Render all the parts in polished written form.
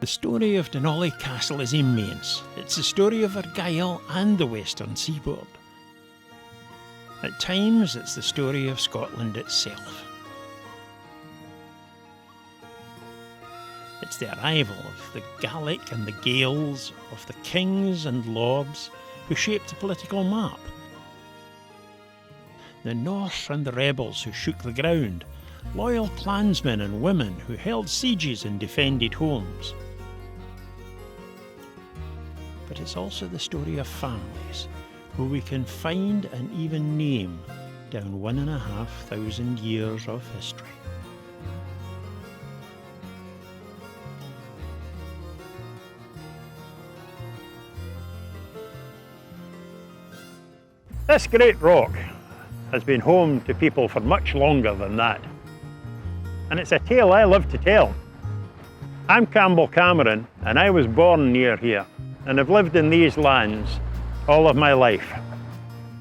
The story of Denali Castle is immense. It's the story of Argyll and the western seaboard. At times, it's the story of Scotland itself. It's the arrival of the Gaelic and the Gaels, of the kings and lords who shaped the political map. The Norse and the rebels who shook the ground, loyal clansmen and women who held sieges and defended homes. But it's also the story of families who we can find and even name down 1,500 years of history. This great rock has been home to people for much longer than that. And it's a tale I love to tell. I'm Campbell Cameron, and I was born near here and have lived in these lands all of my life.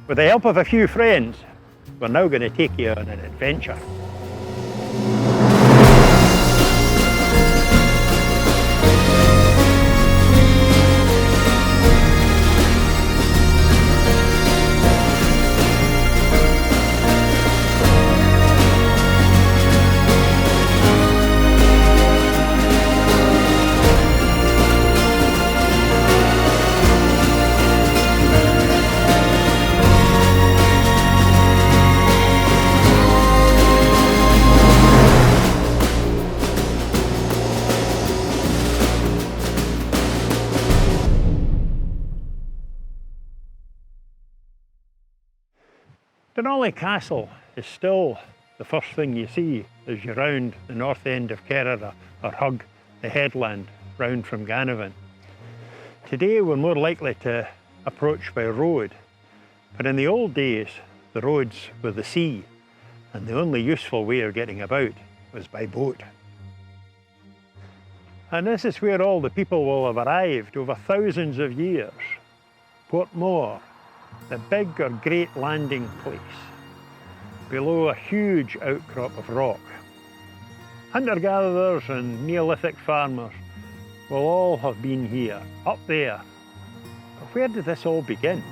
With the help of a few friends, we're now going to take you on an adventure. Denali Castle is still the first thing you see as you round the north end of Kerrera or hug the headland round from Ganavan. Today we're more likely to approach by road, but in the old days the roads were the sea and the only useful way of getting about was by boat. And this is where all the people will have arrived over thousands of years. Portmore, the big or great landing place, below a huge outcrop of rock. Hunter-gatherers and Neolithic farmers will all have been here, up there. But where did this all begin?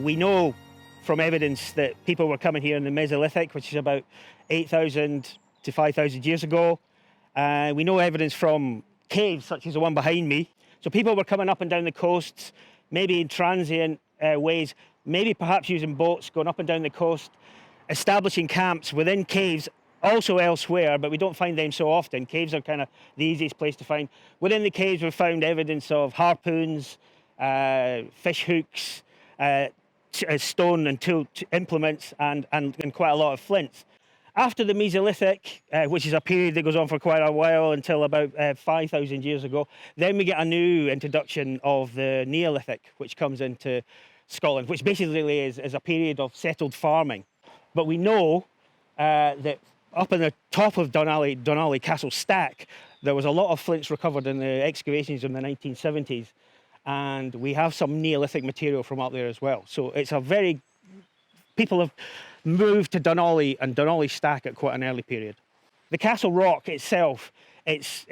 We know from evidence that people were coming here in the Mesolithic, which is about 8,000 to 5,000 years ago. We know evidence from caves such as the one behind me. So people were coming up and down the coasts, maybe in transient ways, maybe perhaps using boats, going up and down the coast, establishing camps within caves, also elsewhere, but we don't find them so often. Caves are kind of the easiest place to find. Within the caves we've found evidence of harpoons, fish hooks, stone and tool implements, and quite a lot of flints. After the Mesolithic, which is a period that goes on for quite a while until about 5,000 years ago, then we get a new introduction of the Neolithic, which comes into Scotland, which basically is a period of settled farming. But we know that up in the top of Denali Castle stack, there was a lot of flints recovered in the excavations in the 1970s, and we have some Neolithic material from up there as well. So it's a very... people have moved to Denali and Denali stack at quite an early period. The castle rock itself, it's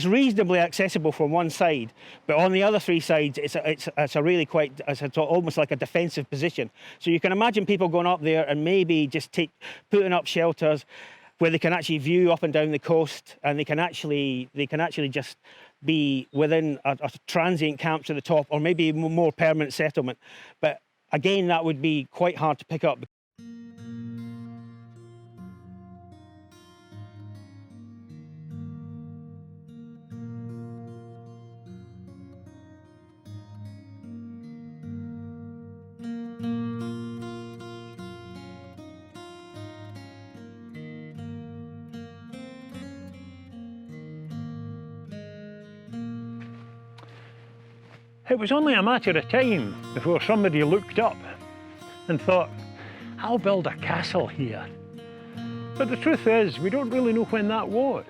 reasonably accessible from one side, but on the other three sides, it's a really quite, it's almost like a defensive position. So you can imagine people going up there and maybe just putting up shelters where they can actually view up and down the coast, and they can actually just be within a transient camp to the top, or maybe more permanent settlement. But again, that would be quite hard to pick up. It was only a matter of time before somebody looked up and thought, I'll build a castle here. But the truth is, we don't really know when that was.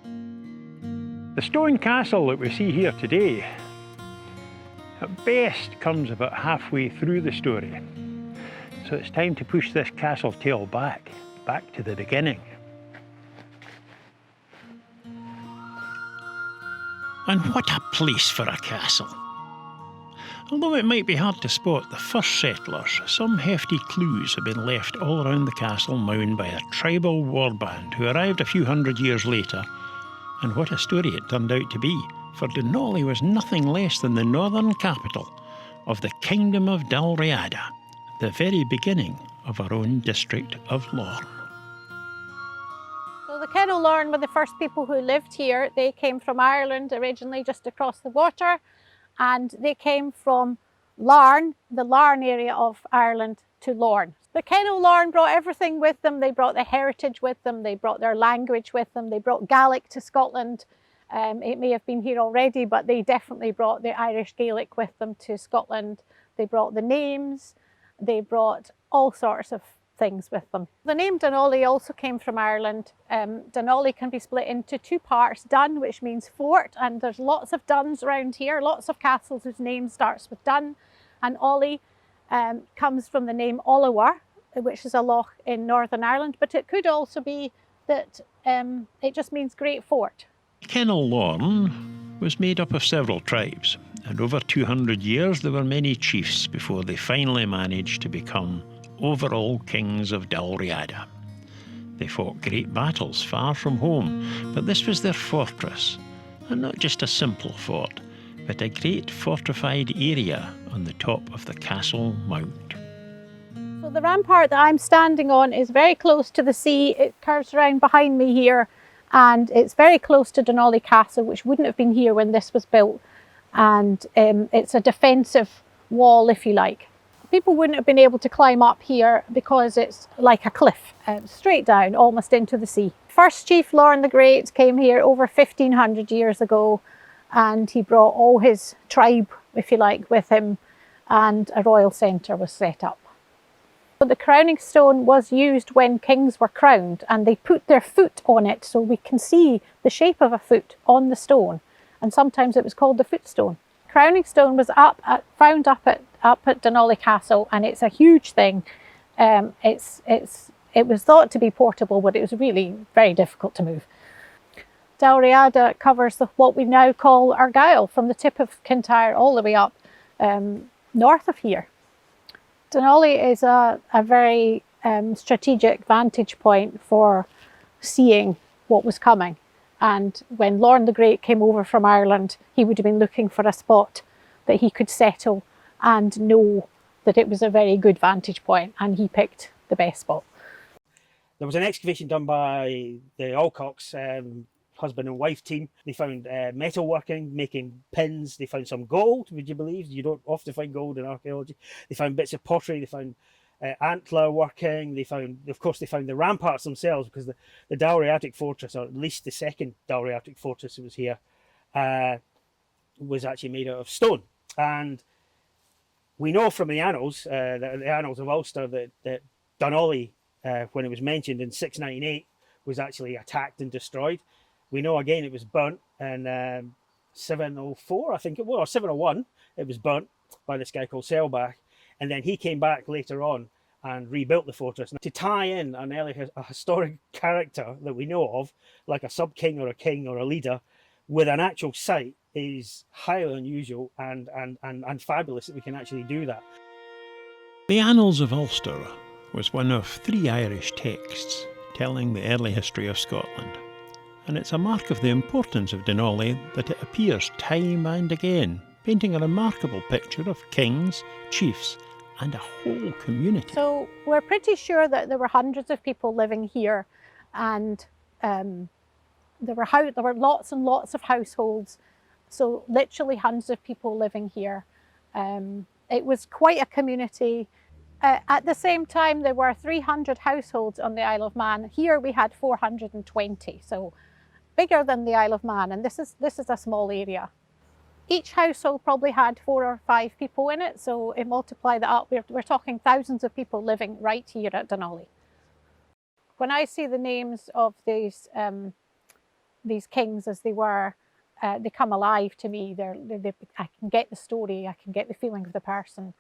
The stone castle that we see here today, at best comes about halfway through the story. So it's time to push this castle tale back back to the beginning. And what a place for a castle! Although it might be hard to spot the first settlers, some hefty clues have been left all around the castle mound by a tribal warband who arrived a few hundred years later. And what a story it turned out to be, for Denali was nothing less than the northern capital of the Kingdom of Dalriada, the very beginning of our own district of Lorne. So the Kennel Lorne were the first people who lived here. They came from Ireland originally, just across the water, and they came from Larne, the Larne area of Ireland, to Lorne. The Kennel Lorne brought everything with them. They brought their heritage with them, they brought their language with them, they brought Gaelic to Scotland. It may have been here already, but they definitely brought the Irish Gaelic with them to Scotland. They brought the names, they brought all sorts of things with them. The name Dunolly also came from Ireland. Dunolly can be split into two parts. Dun, which means fort, and there's lots of duns around here, lots of castles whose name starts with Dun. And Ollie comes from the name Ollawar, which is a loch in Northern Ireland, but it could also be that it just means great fort. Kennel Lorne was made up of several tribes, and over 200 years there were many chiefs before they finally managed to become overall kings of Dalriada. They fought great battles far from home, but this was their fortress, and not just a simple fort, but a great fortified area on the top of the castle mount. So the rampart that I'm standing on is very close to the sea. It curves around behind me here, and it's very close to Dunolly Castle, which wouldn't have been here when this was built. And it's a defensive wall, if you like. People wouldn't have been able to climb up here because it's like a cliff, straight down, almost into the sea. First Chief Lorne the Great came here over 1500 years ago, and he brought all his tribe, if you like, with him, and a royal centre was set up. But the crowning stone was used when kings were crowned, and they put their foot on it so we can see the shape of a foot on the stone, and sometimes it was called the footstone. Crowning stone was found up at Dunolly Castle, and it's a huge thing. It was thought to be portable, but it was really very difficult to move. Dalriada covers what we now call Argyll, from the tip of Kintyre all the way up north of here. Dunolly is a very strategic vantage point for seeing what was coming. And when Lorne the Great came over from Ireland, he would have been looking for a spot that he could settle and know that it was a very good vantage point, and he picked the best spot. There was an excavation done by the Alcocks husband and wife team. They found metalworking, making pins. They found some gold, would you believe? You don't often find gold in archaeology. They found bits of pottery. They found antler working. They found the ramparts themselves, because the Dalriadic fortress, or at least the second Dalriadic fortress that was here, was actually made out of stone. And we know from the annals, the annals of Ulster, that Dunolly, when it was mentioned in 698, was actually attacked and destroyed. We know again it was burnt in 704, I think it was, or 701. It was burnt by this guy called Selbach, and then he came back later on and rebuilt the fortress. Now, to tie in a historic character that we know of, like a sub-king or a king or a leader, with an actual site is highly unusual and fabulous that we can actually do that. The Annals of Ulster was one of 3 Irish texts telling the early history of Scotland, and it's a mark of the importance of Dunolly that it appears time and again, painting a remarkable picture of kings, chiefs, and a whole community. So we're pretty sure that there were hundreds of people living here, and there were lots and lots of households, so literally hundreds of people living here. It was quite a community. At the same time, there were 300 households on the Isle of Man. Here we had 420, so bigger than the Isle of Man, and this is a small area. Each household probably had 4 or 5 people in it, so if multiply that up, we're talking thousands of people living right here at Dunolly. When I see the names of these kings as they were, they come alive to me. I can get the story, I can get the feeling of the person.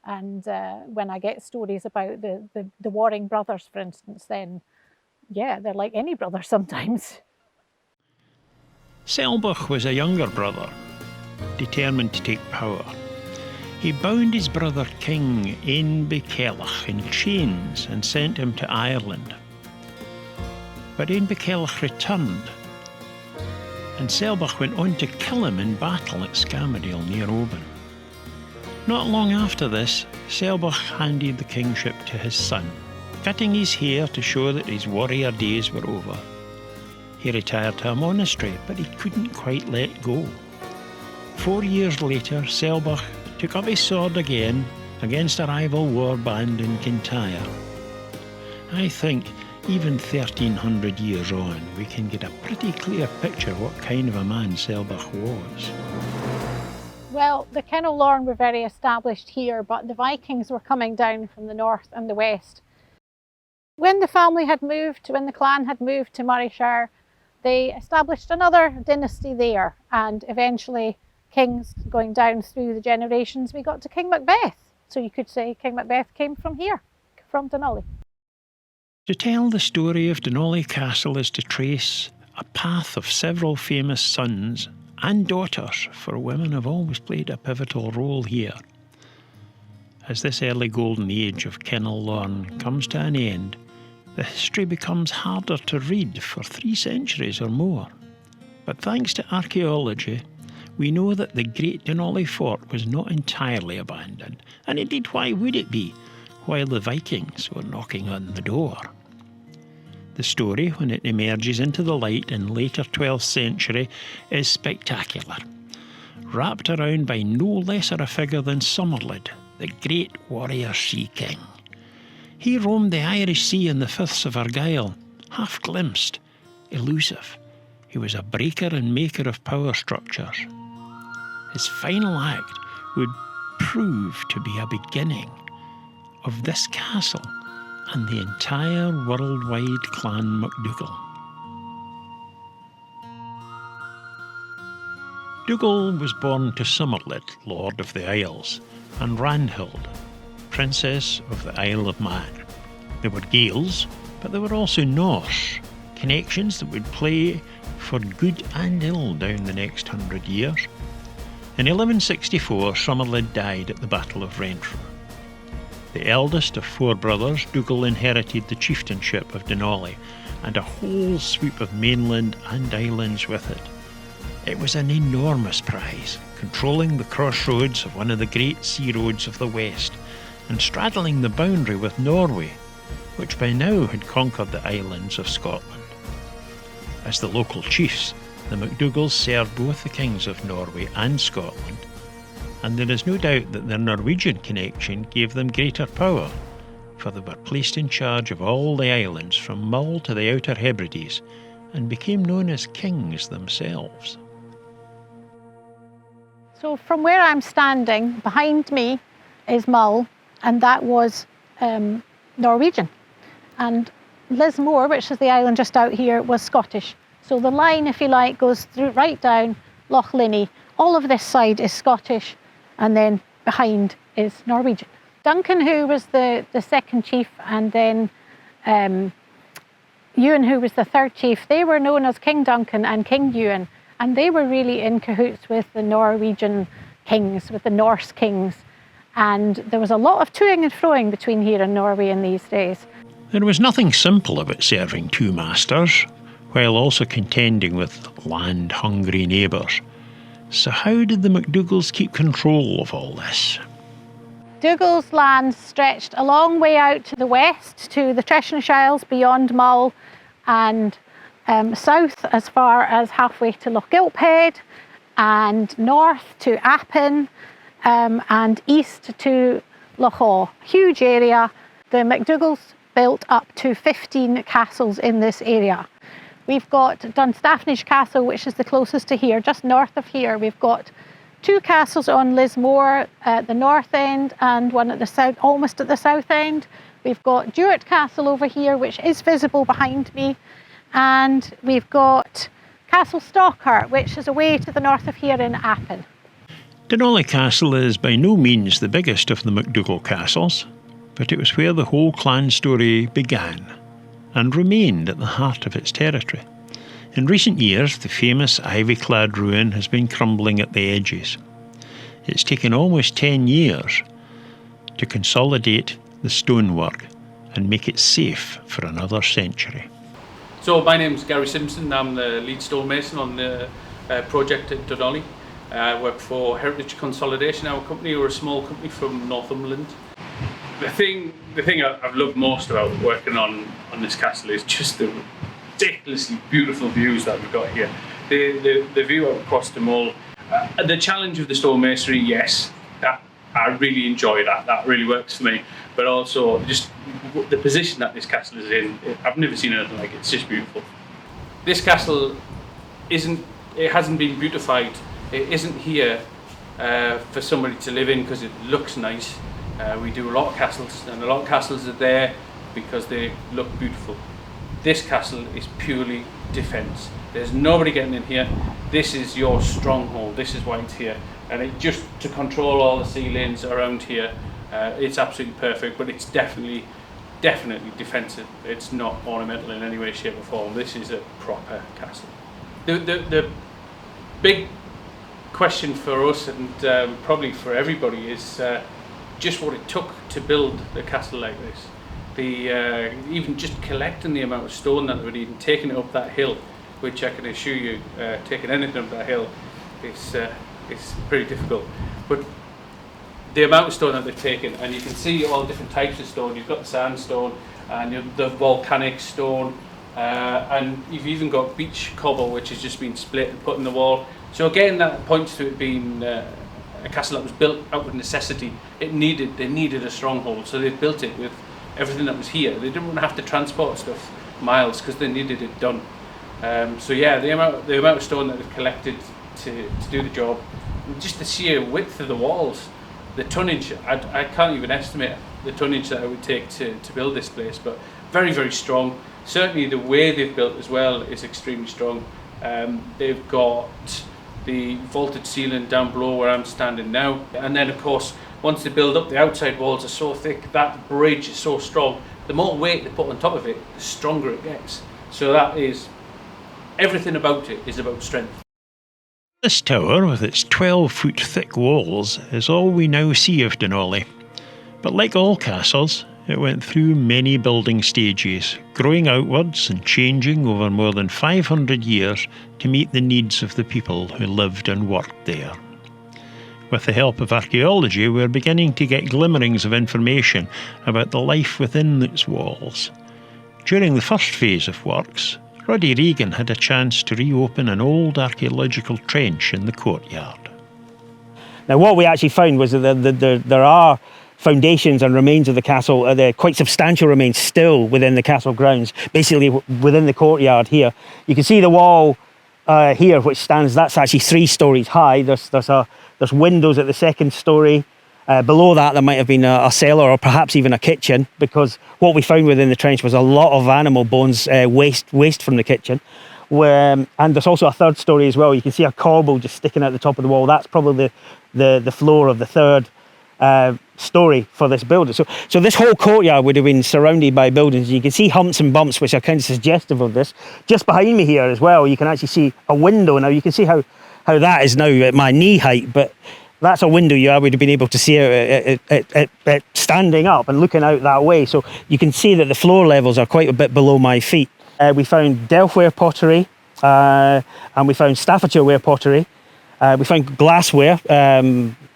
And when I get stories about the warring brothers, for instance, then Yeah, they're like any brother sometimes. Selbach was a younger brother, determined to take power. He bound his brother King Oban in chains and sent him to Ireland. But Oban returned, and Selbach went on to kill him in battle at Scamadale near Oban. Not long after this, Selbach handed the kingship to his son, cutting his hair to show that his warrior days were over. He retired to a monastery, but he couldn't quite let go. 4 years later, Selbach took up his sword again against a rival war band in Kintyre. I think even 1300 years on, we can get a pretty clear picture what kind of a man Selbach was. Well, the Kin of Lorne were very established here, but the Vikings were coming down from the north and the west. When the family had moved, when the clan had moved to Murrayshire, they established another dynasty there, and eventually kings going down through the generations, we got to King Macbeth. So you could say King Macbeth came from here, from Dunolly. To tell the story of Dunolly Castle is to trace a path of several famous sons and daughters, for women have always played a pivotal role here. As this early golden age of Kin of Lorne comes to an end, the history becomes harder to read for 3 centuries or more. But thanks to archaeology, we know that the great Dunolly fort was not entirely abandoned, and indeed why would it be, while the Vikings were knocking on the door? The story, when it emerges into the light in later 12th century, is spectacular, wrapped around by no lesser a figure than Somerled, the great warrior sea king. He roamed the Irish Sea in the Firths of Argyll, half-glimpsed, elusive. He was a breaker and maker of power structures. His final act would prove to be a beginning of this castle and the entire worldwide clan MacDougall. Dougal was born to Somerled, Lord of the Isles, and Ranhild, Princess of the Isle of Man. They were Gaels, but they were also Norse, connections that would play for good and ill down the next 100 years. In 1164, Somerled died at the Battle of Renfrew. The eldest of 4 brothers, Dougal inherited the chieftainship of Dunolly and a whole sweep of mainland and islands with it. It was an enormous prize, controlling the crossroads of one of the great sea roads of the west and straddling the boundary with Norway, which by now had conquered the islands of Scotland. As the local chiefs, the MacDougalls served both the kings of Norway and Scotland, and there is no doubt that their Norwegian connection gave them greater power, for they were placed in charge of all the islands from Mull to the Outer Hebrides, and became known as kings themselves. So from where I'm standing, behind me is Mull, and that was Norwegian. And Lismore, which is the island just out here, was Scottish. So the line, if you like, goes through right down Loch Linney. All of this side is Scottish, and then behind is Norwegian. Duncan, who was the second chief, and then Ewan, who was the third chief, they were known as King Duncan and King Ewan, and they were really in cahoots with the Norwegian kings, with the Norse kings. And there was a lot of toing and froing between here and Norway in these days. There was nothing simple about serving 2 masters, while also contending with land-hungry neighbours. So how did the MacDougalls keep control of all this? Dougal's land stretched a long way out to the west, to the Treshnish Isles beyond Mull, and south as far as halfway to Loch Gilphead, and north to Appin, and east to Loch Awe. Huge area. The MacDougalls built up to 15 castles in this area. We've got Dunstaffnage Castle, which is the closest to here, just north of here. We've got 2 castles on Lismore at the north end and one at the south, almost at the south end. We've got Duart Castle over here, which is visible behind me. And we've got Castle Stockart, which is away to the north of here in Appin. Dunolly Castle is by no means the biggest of the MacDougall castles, but it was where the whole clan story began, and remained at the heart of its territory. In recent years, the famous ivy-clad ruin has been crumbling at the edges. It's taken almost 10 years to consolidate the stonework and make it safe for another century. So my name's Gary Simpson. I'm the lead stonemason on the project at Dunolly. I work for Heritage Consolidation, our company. We're a small company from Northumberland. The thing I've loved most about working on this castle is just the ridiculously beautiful views that we've got here. The view out across the Mull. The challenge of the stonemasonry, yes, that I really enjoy that. That really works for me. But also just the position that this castle is in, I've never seen anything like it. It's just beautiful. This castle hasn't been beautified. It isn't here for somebody to live in because it looks nice. We do a lot of castles, and a lot of castles are there because they look beautiful. This castle is purely defence. There's nobody getting in here. This is your stronghold. This is why it's here. And it just to control all the ceilings around here, it's absolutely perfect, but it's definitely defensive. It's not ornamental in any way, shape or form. This is a proper castle. The big question for us, and probably for everybody, is just what it took to build a castle like this. Even just collecting the amount of stone that we'd even taken it up that hill, which I can assure you, taking anything up that hill is pretty difficult. But the amount of stone that they've taken, and you can see all different types of stone. You've got the sandstone and the volcanic stone, and you've even got beach cobble, which has just been split and put in the wall. So again, that points to it being a castle that was built out of necessity. They needed a stronghold, so they've built it with everything that was here. They didn't want to have to transport stuff miles because they needed it done. So yeah, the amount of stone that they've collected to do the job, just the sheer width of the walls, the tonnage, I can't even estimate the tonnage that it would take to build this place, but very, very strong. Certainly the way they've built as well is extremely strong. They've got the vaulted ceiling down below where I'm standing now, and then of course once they build up, the outside walls are so thick, that bridge is so strong. The more weight they put on top of it, the stronger it gets. So that is, everything about it is about strength. This tower, with its 12-foot thick walls, is all we now see of Dunolly. But like all castles, it went through many building stages, growing outwards and changing over more than 500 years to meet the needs of the people who lived and worked there. With the help of archaeology, we're beginning to get glimmerings of information about the life within its walls. During the first phase of works, Ruddy Regan had a chance to reopen an old archaeological trench in the courtyard. Now what we actually found was that there are foundations and remains of the castle, quite substantial remains still within the castle grounds, basically within the courtyard here. You can see the wall here, which stands, that's actually 3 stories high. There's windows at the 2nd story. Below that there might have been a cellar or perhaps even a kitchen, because what we found within the trench was a lot of animal bones, waste from the kitchen. And there's also a 3rd story as well. You can see a corbel just sticking out the top of the wall. That's probably the floor of the 3rd story for this building. So this whole courtyard would have been surrounded by buildings. You can see humps and bumps which are kind of suggestive of this. Just behind me here as well, you can actually see a window. Now you can see how that is now at my knee height, but that's a window I would have been able to see it standing up and looking out that way. So you can see that the floor levels are quite a bit below my feet. We found Delftware pottery, and we found Staffordshire ware pottery. We found glassware,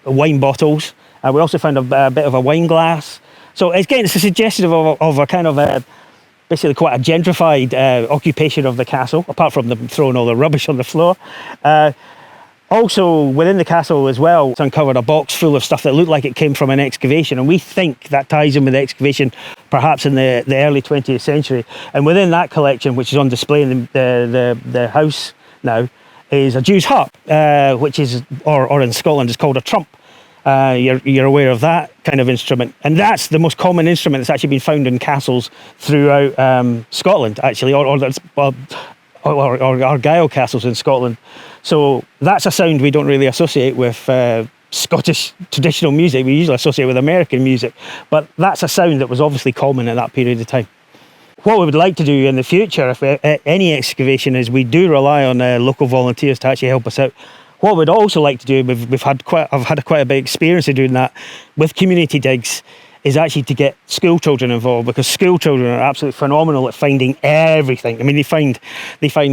wine bottles. We also found a bit of a wine glass. So again, it's a suggestion of a kind of basically quite a gentrified occupation of the castle, apart from them throwing all the rubbish on the floor. Also within the castle as well, it's uncovered a box full of stuff that looked like it came from an excavation, and we think that ties in with the excavation perhaps in the early 20th century. And within that collection, which is on display in the house now, is a Jew's harp, which is, or in Scotland is called a trump. You're aware of that kind of instrument, and that's the most common instrument that's actually been found in castles throughout Scotland, actually, or Argyll castles in Scotland. So that's a sound we don't really associate with Scottish traditional music. We usually associate with American music, but that's a sound that was obviously common at that period of time. What we would like to do in the future, if any excavation, is we do rely on local volunteers to actually help us out. What we'd also like to do, I've had quite a big experience of doing that with community digs, is actually to get school children involved, because school children are absolutely phenomenal at finding everything. I mean, they find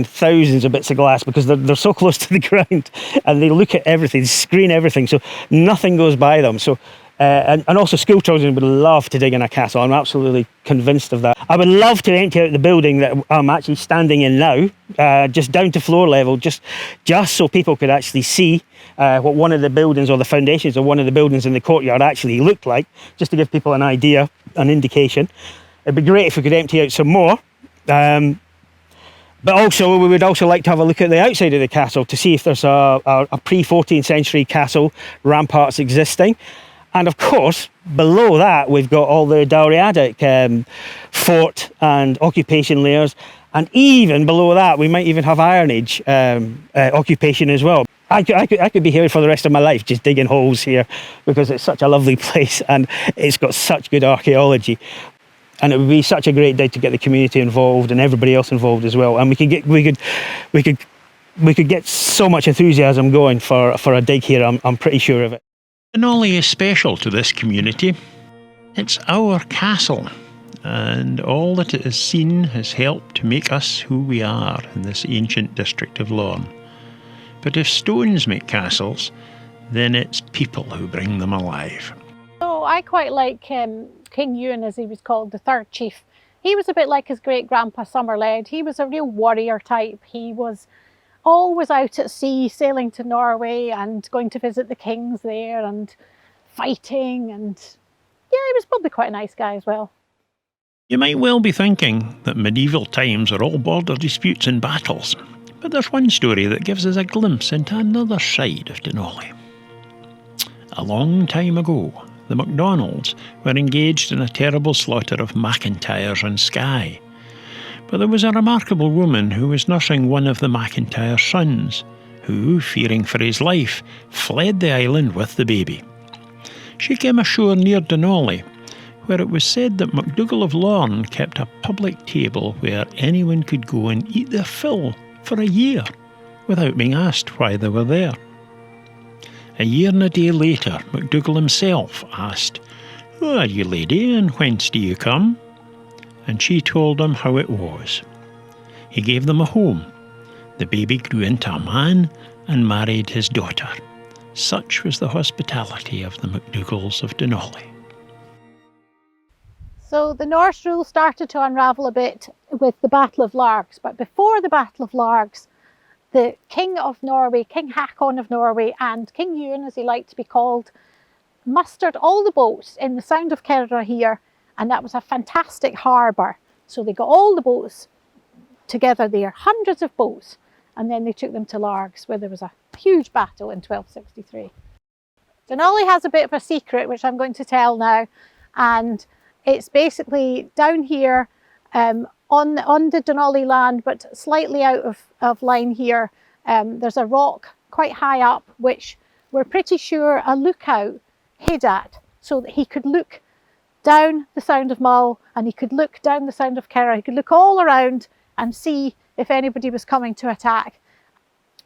thousands of bits of glass because they're so close to the ground, and they look at everything, screen everything, so nothing goes by them. So. And also school children would love to dig in a castle. I'm absolutely convinced of that. I would love to empty out the building that I'm actually standing in now, just down to floor level, just so people could actually see what one of the buildings, or the foundations of one of the buildings in the courtyard, actually looked like, just to give people an idea, an indication. It'd be great if we could empty out some more. But also, we would also like to have a look at the outside of the castle to see if there's a pre-14th century castle, ramparts existing. And of course, below that, we've got all the Dalriadic fort and occupation layers. And even below that, we might even have Iron Age occupation as well. I could be here for the rest of my life, just digging holes here, because it's such a lovely place and it's got such good archaeology. And it would be such a great day to get the community involved and everybody else involved as well. And we could get so much enthusiasm going for a dig here. I'm pretty sure of it. Denali is special to this community. It's our castle, and all that it has seen has helped to make us who we are in this ancient district of Lorne. But if stones make castles, then it's people who bring them alive. So I quite like King Ewan, as he was called, the third chief. He was a bit like his great-grandpa Somerled. He was a real warrior type. He was always out at sea, sailing to Norway and going to visit the kings there and fighting, and yeah, he was probably quite a nice guy as well. You might well be thinking that medieval times are all border disputes and battles, but there's one story that gives us a glimpse into another side of Denali. A long time ago, the MacDonalds were engaged in a terrible slaughter of MacIntyres on Skye. But there was a remarkable woman who was nursing one of the MacIntyre sons, who, fearing for his life, fled the island with the baby. She came ashore near Denali, where it was said that MacDougall of Lorne kept a public table where anyone could go and eat their fill for a year, without being asked why they were there. A year and a day later, MacDougall himself asked, "Who are you, lady, and whence do you come?" And she told him how it was. He gave them a home. The baby grew into a man and married his daughter. Such was the hospitality of the MacDougalls of Denali. So the Norse rule started to unravel a bit with the Battle of Largs, but before the Battle of Largs, the King of Norway, King Hakon of Norway, and King Ewan, as he liked to be called, mustered all the boats in the Sound of Kerra here, and that was a fantastic harbour. So they got all the boats together there, hundreds of boats, and then they took them to Largs, where there was a huge battle in 1263. Denali has a bit of a secret, which I'm going to tell now, and it's basically down here on the Denali land, but slightly out of line here. There's a rock quite high up, which we're pretty sure a lookout hid at, so that he could look down the Sound of Mull and he could look down the Sound of Kerra. He could look all around and see if anybody was coming to attack.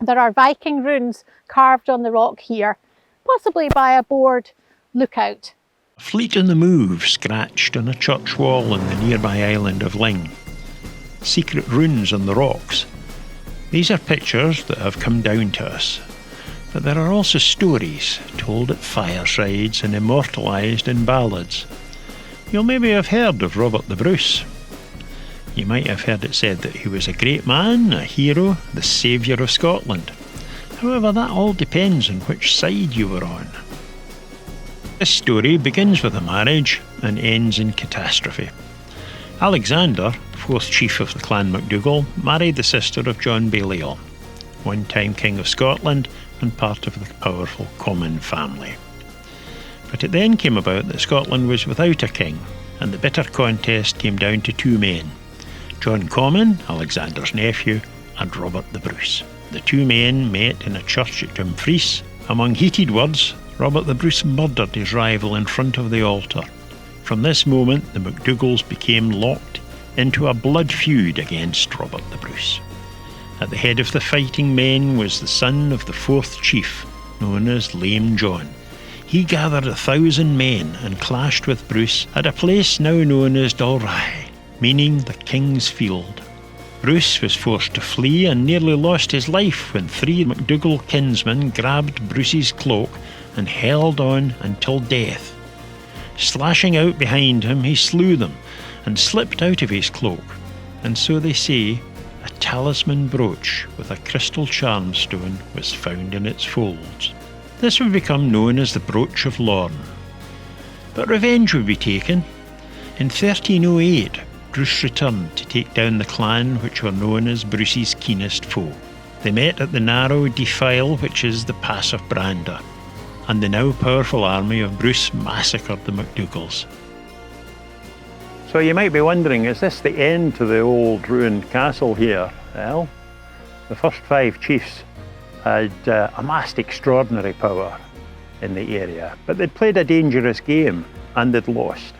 There are Viking runes carved on the rock here, possibly by a board lookout. A fleet on the move scratched on a church wall on the nearby island of Ling. Secret runes on the rocks. These are pictures that have come down to us, but there are also stories told at firesides and immortalised in ballads. You'll maybe have heard of Robert the Bruce. You might have heard it said that he was a great man, a hero, the saviour of Scotland. However, that all depends on which side you were on. This story begins with a marriage and ends in catastrophe. Alexander, fourth chief of the clan MacDougall, married the sister of John Balliol, one-time King of Scotland and part of the powerful Comyn family. But it then came about that Scotland was without a king, and the bitter contest came down to two men, John Comyn, Alexander's nephew, and Robert the Bruce. The two men met in a church at Dumfries. Among heated words, Robert the Bruce murdered his rival in front of the altar. From this moment, the MacDougalls became locked into a blood feud against Robert the Bruce. At the head of the fighting men was the son of the fourth chief, known as Lame John. He gathered 1,000 men and clashed with Bruce at a place now known as Dalry, meaning the King's Field. Bruce was forced to flee and nearly lost his life when 3 MacDougall kinsmen grabbed Bruce's cloak and held on until death. Slashing out behind him, he slew them and slipped out of his cloak, and so they say a talisman brooch with a crystal charm stone was found in its folds. This would become known as the Brooch of Lorne. But revenge would be taken. In 1308, Bruce returned to take down the clan which were known as Bruce's keenest foe. They met at the narrow defile which is the Pass of Brander, and the now powerful army of Bruce massacred the MacDougalls. So you might be wondering, is this the end to the old ruined castle here? Well, the first 5 chiefs had amassed extraordinary power in the area, but they'd played a dangerous game and they'd lost.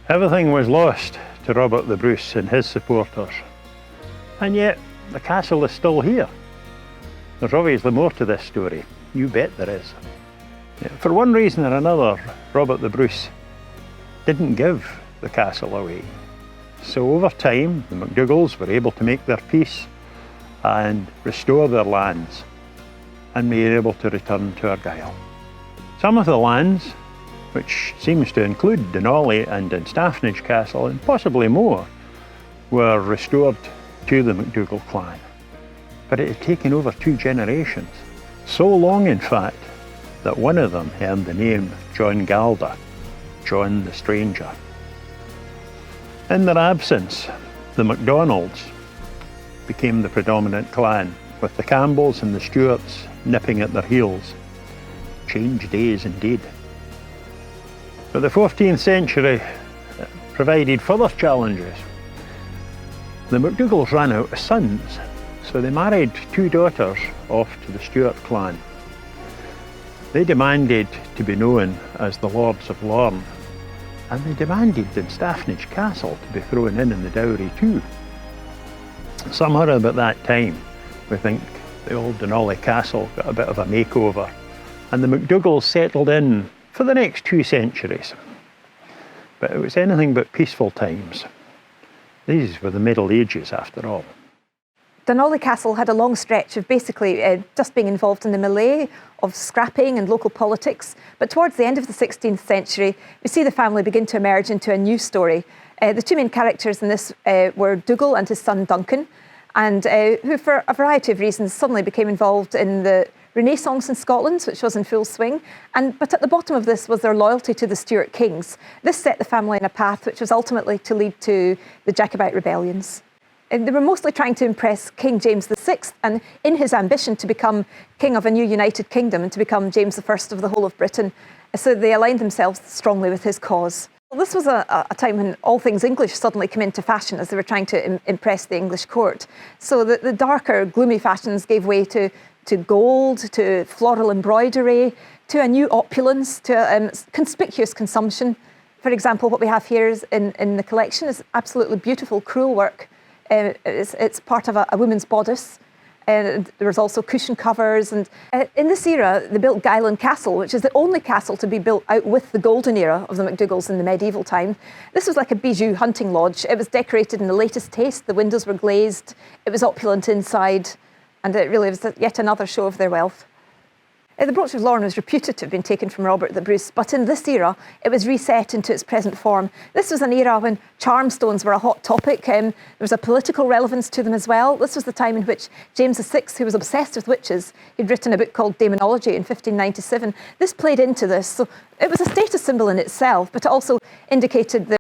Everything was lost to Robert the Bruce and his supporters, and yet the castle is still here. There's obviously more to this story. You bet there is. For one reason or another, Robert the Bruce didn't give the castle away. So over time, the MacDougalls were able to make their peace and restore their lands and be able to return to Argyll. Some of the lands, which seems to include Dunolly and Dunstaffnage Castle and possibly more, were restored to the MacDougall clan. But it had taken over 2 generations. So long, in fact, that one of them earned the name John Galder, John the Stranger. In their absence, the MacDonalds became the predominant clan, with the Campbells and the Stuarts nipping at their heels. Changed days indeed. But the 14th century provided further challenges. The MacDougalls ran out of sons, so they married 2 daughters off to the Stuart clan. They demanded to be known as the Lords of Lorne, and they demanded Dunstaffnage Castle to be thrown in the dowry too. Somehow about that time, we think the old Dunolly Castle got a bit of a makeover, and the MacDougalls settled in for the next 2 centuries. But it was anything but peaceful times. These were the Middle Ages after all. Dunolly Castle had a long stretch of basically just being involved in the melee of scrapping and local politics, but towards the end of the 16th century we see the family begin to emerge into a new story. The 2 main characters in this were Dougal and his son Duncan, and who for a variety of reasons suddenly became involved in the Renaissance in Scotland, which was in full swing, but at the bottom of this was their loyalty to the Stuart kings. This set the family in a path which was ultimately to lead to the Jacobite rebellions. They were mostly trying to impress King James VI, and in his ambition to become king of a new united kingdom and to become James I of the whole of Britain, so they aligned themselves strongly with his cause. Well, this was a time when all things English suddenly came into fashion as they were trying to impress the English court. So the darker, gloomy fashions gave way to gold, to floral embroidery, to a new opulence, to conspicuous consumption. For example, what we have here is in the collection is absolutely beautiful crewel work. It's part of a woman's bodice. There was also cushion covers, and in this era they built Guyland Castle, which is the only castle to be built out with the golden era of the MacDougalls in the medieval time. This was like a bijou hunting lodge. It was decorated in the latest taste. The windows were glazed. It was opulent inside, and it really was yet another show of their wealth. The Brooch of Lorne was reputed to have been taken from Robert the Bruce, but in this era it was reset into its present form. This was an era when charm stones were a hot topic. There was a political relevance to them as well. This was the time in which James VI, who was obsessed with witches, he'd written a book called Daemonology in 1597. This played into this, so it was a status symbol in itself, but it also indicated the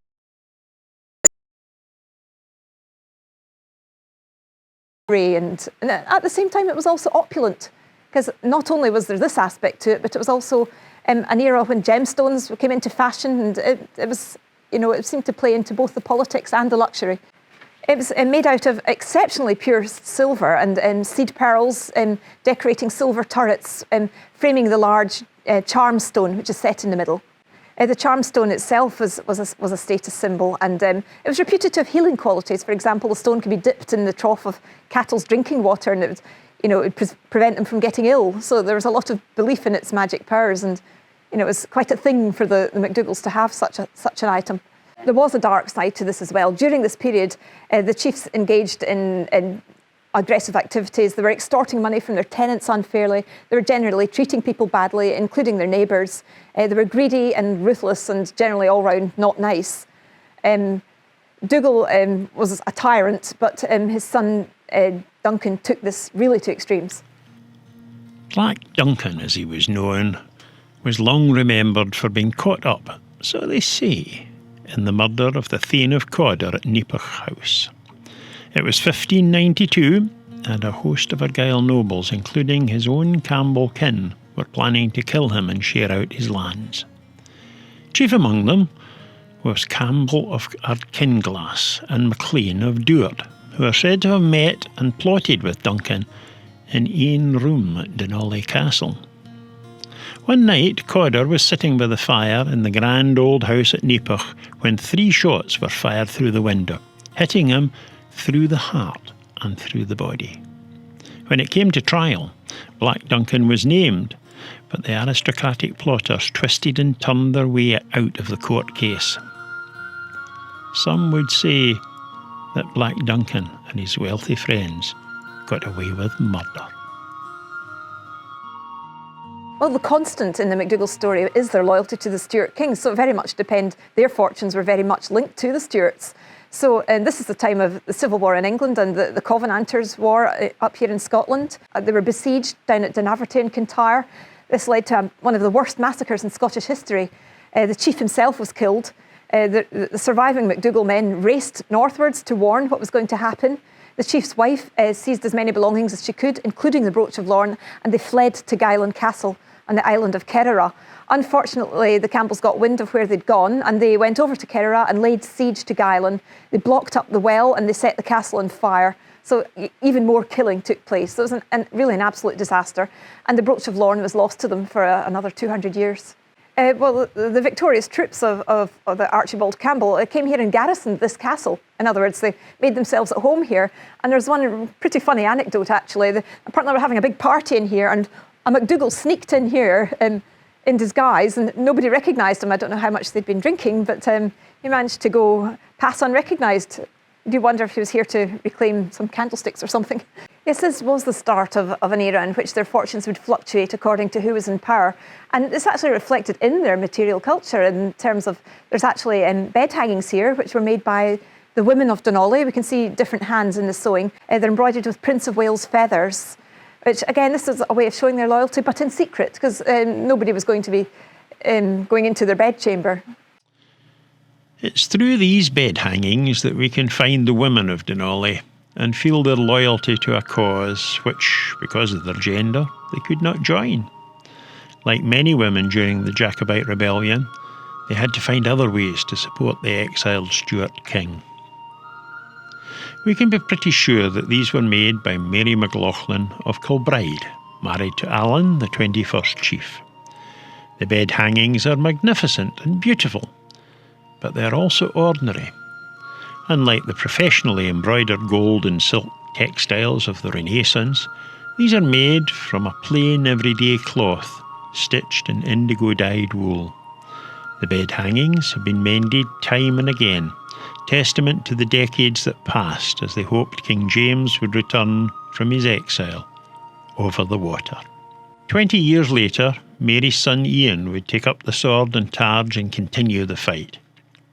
and at the same time it was also opulent. Because not only was there this aspect to it, but it was also an era when gemstones came into fashion, and it was, it seemed to play into both the politics and the luxury. It was made out of exceptionally pure silver and seed pearls, decorating silver turrets, framing the large charm stone, which is set in the middle. The charm stone itself was a status symbol, and it was reputed to have healing qualities. For example, the stone could be dipped in the trough of cattle's drinking water, and it would prevent them from getting ill. So there was a lot of belief in its magic powers, and it was quite a thing for the MacDougalls to have such an item. There was a dark side to this as well. During this period, the chiefs engaged in aggressive activities. They were extorting money from their tenants unfairly. They were generally treating people badly, including their neighbours. They were greedy and ruthless and generally all round not nice. Dougal was a tyrant, but his son Duncan took this really to extremes. Black Duncan, as he was known, was long remembered for being caught up, so they say, in the murder of the Thane of Cawdor at Neepach House. It was 1592, and a host of Argyll nobles, including his own Campbell kin, were planning to kill him and share out his lands. Chief among them was Campbell of Ardkinglass and Maclean of Duart, who are said to have met and plotted with Duncan in Ain Room at Denali Castle. One night, Cawdor was sitting by the fire in the grand old house at Neepach when 3 shots were fired through the window, hitting him through the heart and through the body. When it came to trial, Black Duncan was named, but the aristocratic plotters twisted and turned their way out of the court case. Some would say that Black Duncan and his wealthy friends got away with murder. Well, the constant in the MacDougall story is their loyalty to the Stuart kings, so it very much their fortunes were very much linked to the Stuarts. So this is the time of the Civil War in England and the Covenanters' War up here in Scotland. They were besieged down at Dunaverty in Kintyre. This led to one of the worst massacres in Scottish history. The chief himself was killed. The surviving MacDougall men raced northwards to warn what was going to happen. The chief's wife seized as many belongings as she could, including the brooch of Lorne, and they fled to Guyland Castle on the island of Kerrera. Unfortunately, the Campbells got wind of where they'd gone, and they went over to Kerrera and laid siege to Guyland. They blocked up the well and they set the castle on fire. So even more killing took place. So it was really an absolute disaster. And the brooch of Lorne was lost to them for another 200 years. Well, the victorious troops of the Archibald Campbell came here and garrisoned this castle. In other words, they made themselves at home here. And there's one pretty funny anecdote, actually. Apparently, they were having a big party in here, and a MacDougall sneaked in here in disguise, and nobody recognised him. I don't know how much they'd been drinking, but he managed to go pass unrecognised. Do you wonder if he was here to reclaim some candlesticks or something? Yes, this was the start of an era in which their fortunes would fluctuate according to who was in power. And it's actually reflected in their material culture in terms of, there's actually bed hangings here, which were made by the women of Denali. We can see different hands in the sewing. They're embroidered with Prince of Wales feathers, which again, this is a way of showing their loyalty, but in secret, because nobody was going to be going into their bedchamber. It's through these bed hangings that we can find the women of Denali and feel their loyalty to a cause which, because of their gender, they could not join. Like many women during the Jacobite rebellion, they had to find other ways to support the exiled Stuart king. We can be pretty sure that these were made by Mary MacLachlan of Kilbride, married to Alan, the 21st chief. The bed hangings are magnificent and beautiful, but they are also ordinary. Unlike the professionally embroidered gold and silk textiles of the Renaissance, these are made from a plain everyday cloth stitched in indigo-dyed wool. The bed hangings have been mended time and again, testament to the decades that passed as they hoped King James would return from his exile over the water. 20 years later, Mary's son Ian would take up the sword and targe and continue the fight.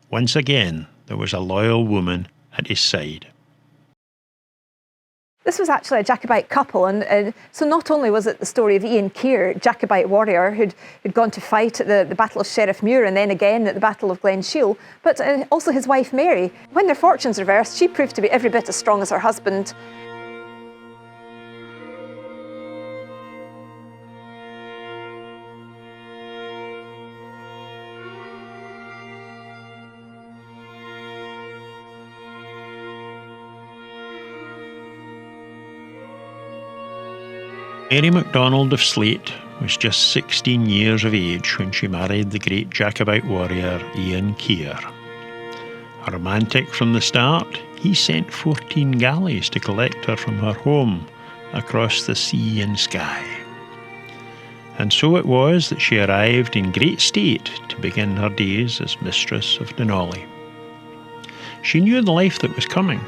Once again, there was a loyal woman at his side. This was actually a Jacobite couple, and so not only was it the story of Ian Keir, Jacobite warrior who'd gone to fight at the Battle of Sheriff Muir and then again at the Battle of Glen Shiel, but also his wife Mary. When their fortunes reversed, she proved to be every bit as strong as her husband. Mary MacDonald of Slate was just 16 years of age when she married the great Jacobite warrior Ian Keir. A romantic from the start, he sent 14 galleys to collect her from her home across the sea and sky. And so it was that she arrived in great state to begin her days as mistress of Denali. She knew the life that was coming.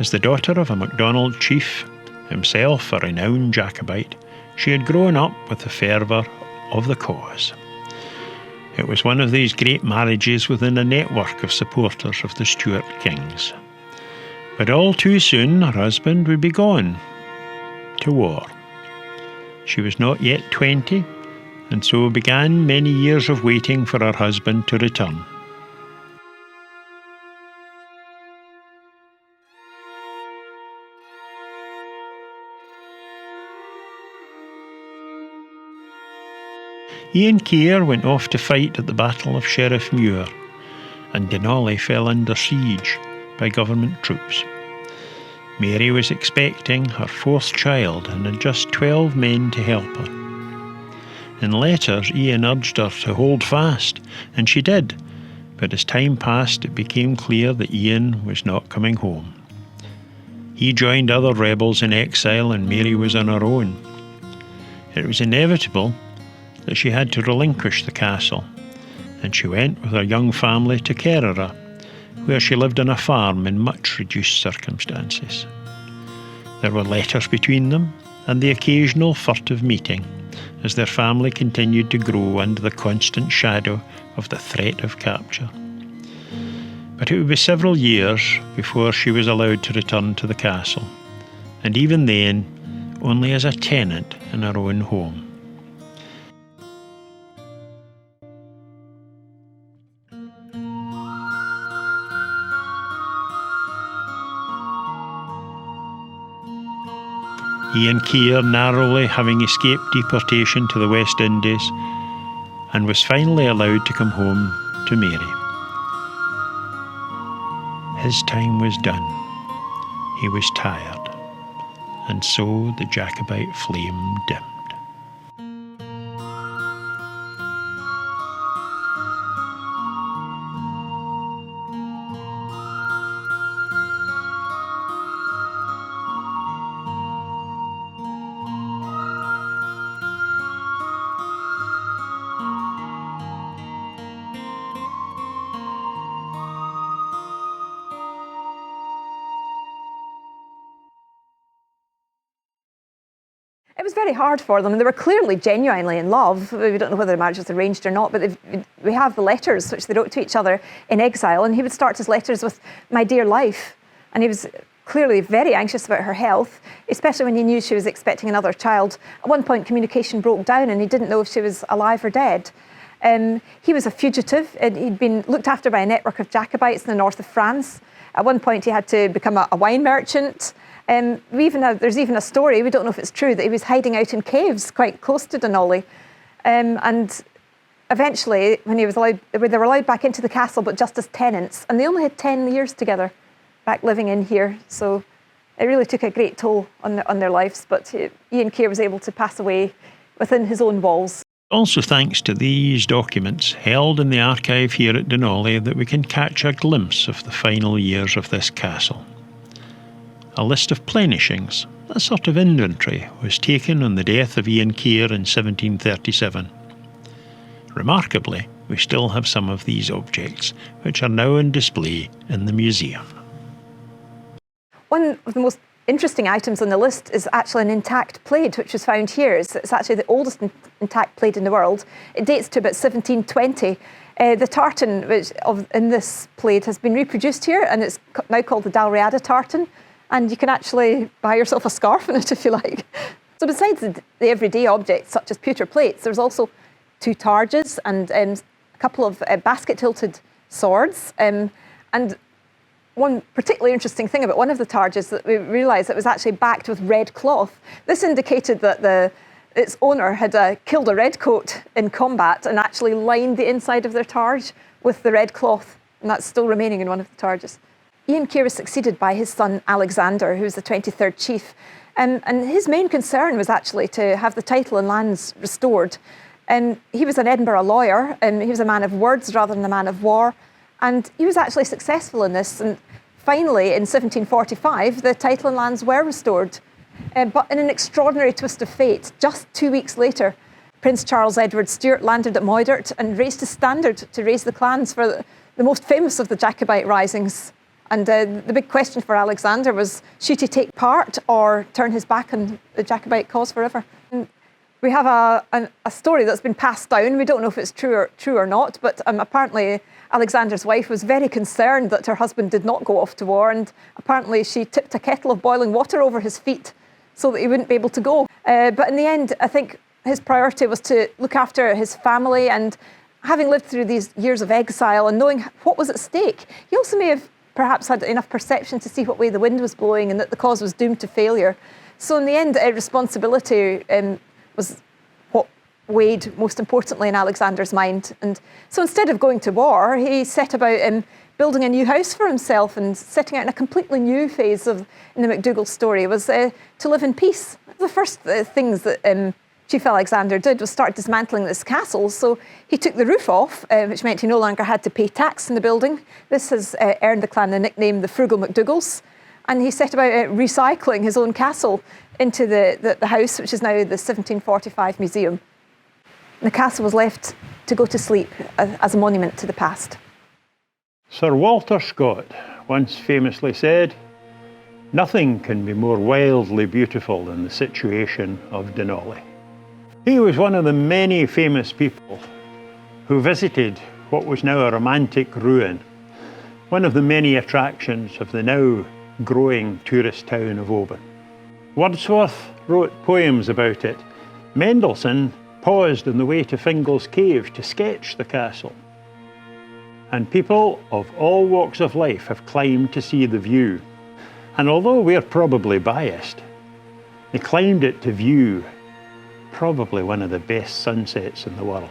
As the daughter of a MacDonald chief, himself a renowned Jacobite, she had grown up with the fervour of the cause. It was one of these great marriages within a network of supporters of the Stuart kings. But all too soon her husband would be gone to war. She was not yet 20, and so began many years of waiting for her husband to return. Ian Keir went off to fight at the Battle of Sheriff Muir, and Denali fell under siege by government troops. Mary was expecting her 4th child and had just 12 men to help her. In letters, Ian urged her to hold fast, and she did, but as time passed it became clear that Ian was not coming home. He joined other rebels in exile and Mary was on her own. It was inevitable that she had to relinquish the castle, and she went with her young family to Kerala, where she lived on a farm in much reduced circumstances. There were letters between them, and the occasional furtive meeting, as their family continued to grow under the constant shadow of the threat of capture. But it would be several years before she was allowed to return to the castle, and even then, only as a tenant in her own home. Ian Keir narrowly having escaped deportation to the West Indies, and was finally allowed to come home to Mary. His time was done. He was tired, and so the Jacobite flame dimmed. It was very hard for them. They were clearly genuinely in love. We don't know whether the marriage was arranged or not, but we have the letters which they wrote to each other in exile, and he would start his letters with, "My dear life," and he was clearly very anxious about her health, especially when he knew she was expecting another child. At one point, communication broke down and he didn't know if she was alive or dead. He was a fugitive, and he'd been looked after by a network of Jacobites in the north of France. At one point, he had to become a wine merchant. There's even a story, we don't know if it's true, that he was hiding out in caves quite close to Denali. And eventually, when they were allowed back into the castle, but just as tenants, and they only had 10 years together back living in here. So it really took a great toll on their lives, but Ian Keir was able to pass away within his own walls. Also thanks to these documents held in the archive here at Denali that we can catch a glimpse of the final years of this castle. A list of plenishings, a sort of inventory, was taken on the death of Ian Keir in 1737. Remarkably, we still have some of these objects, which are now on display in the museum. One of the most interesting items on the list is actually an intact plate, which was found here. It's actually the oldest intact plate in the world. It dates to about 1720. The tartan in this plate has been reproduced here, and it's now called the Dalriada tartan. And you can actually buy yourself a scarf in it if you like. So besides the everyday objects such as pewter plates, there's also 2 targes and a couple of basket-hilted swords. And one particularly interesting thing about one of the targes that we realised it was actually backed with red cloth. This indicated that its owner had killed a redcoat in combat and actually lined the inside of their targe with the red cloth, and that's still remaining in one of the targes. Ian Keir was succeeded by his son Alexander, who was the 23rd chief. And his main concern was actually to have the title and lands restored. And he was an Edinburgh lawyer, and he was a man of words rather than a man of war. And he was actually successful in this. And finally, in 1745, the title and lands were restored. But in an extraordinary twist of fate, just 2 weeks later, Prince Charles Edward Stuart landed at Moidart and raised his standard to raise the clans for the most famous of the Jacobite risings. And the big question for Alexander was, should he take part or turn his back on the Jacobite cause forever? And we have a story that's been passed down. We don't know if it's true or not, but apparently Alexander's wife was very concerned that her husband did not go off to war, and apparently she tipped a kettle of boiling water over his feet so that he wouldn't be able to go. But in the end, I think his priority was to look after his family, and having lived through these years of exile and knowing what was at stake, he also may have perhaps had enough perception to see what way the wind was blowing and that the cause was doomed to failure. So in the end, responsibility was what weighed most importantly in Alexander's mind. And so instead of going to war, he set about building a new house for himself and setting out in a completely new phase in the MacDougall story was to live in peace. The first things that Chief Alexander did was start dismantling this castle. So he took the roof off, which meant he no longer had to pay tax in the building. This has earned the clan the nickname the Frugal MacDougalls. And he set about recycling his own castle into the house, which is now the 1745 museum. The castle was left to go to sleep as a monument to the past. Sir Walter Scott once famously said, "Nothing can be more wildly beautiful than the situation of Denali." He was one of the many famous people who visited what was now a romantic ruin, one of the many attractions of the now growing tourist town of Oban. Wordsworth wrote poems about it. Mendelssohn paused on the way to Fingal's Cave to sketch the castle. And people of all walks of life have climbed to see the view. And although we're probably biased, they climbed it to view probably one of the best sunsets in the world.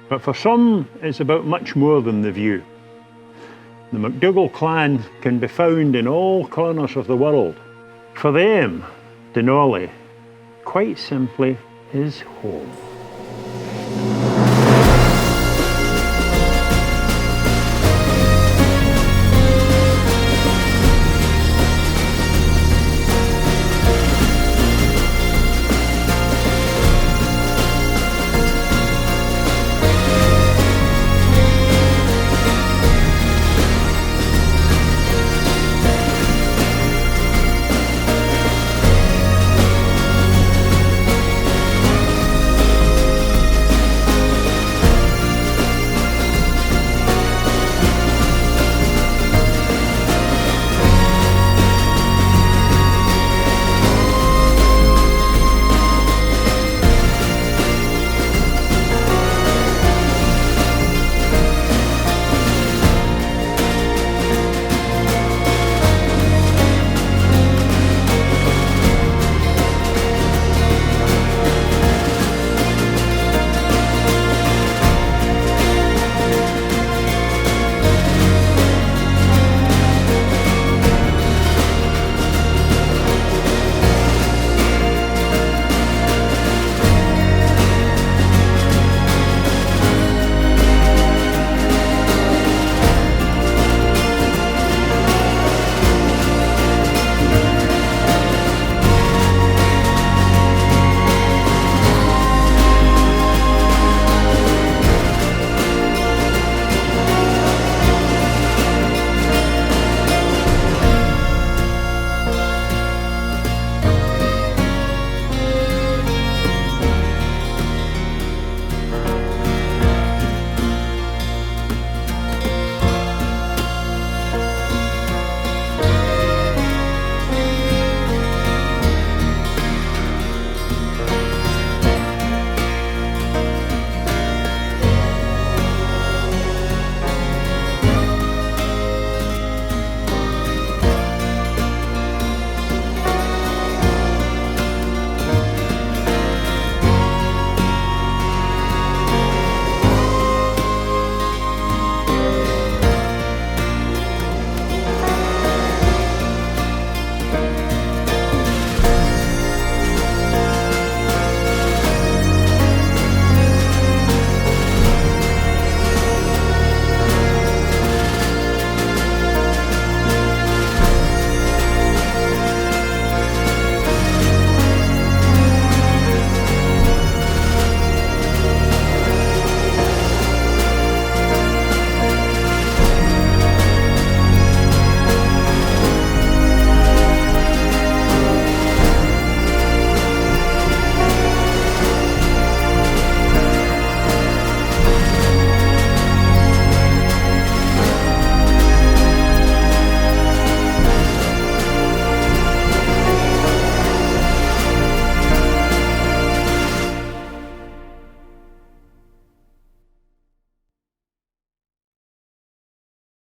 But for some, it's about much more than the view. The MacDougall clan can be found in all corners of the world. For them, Denali, quite simply, is home.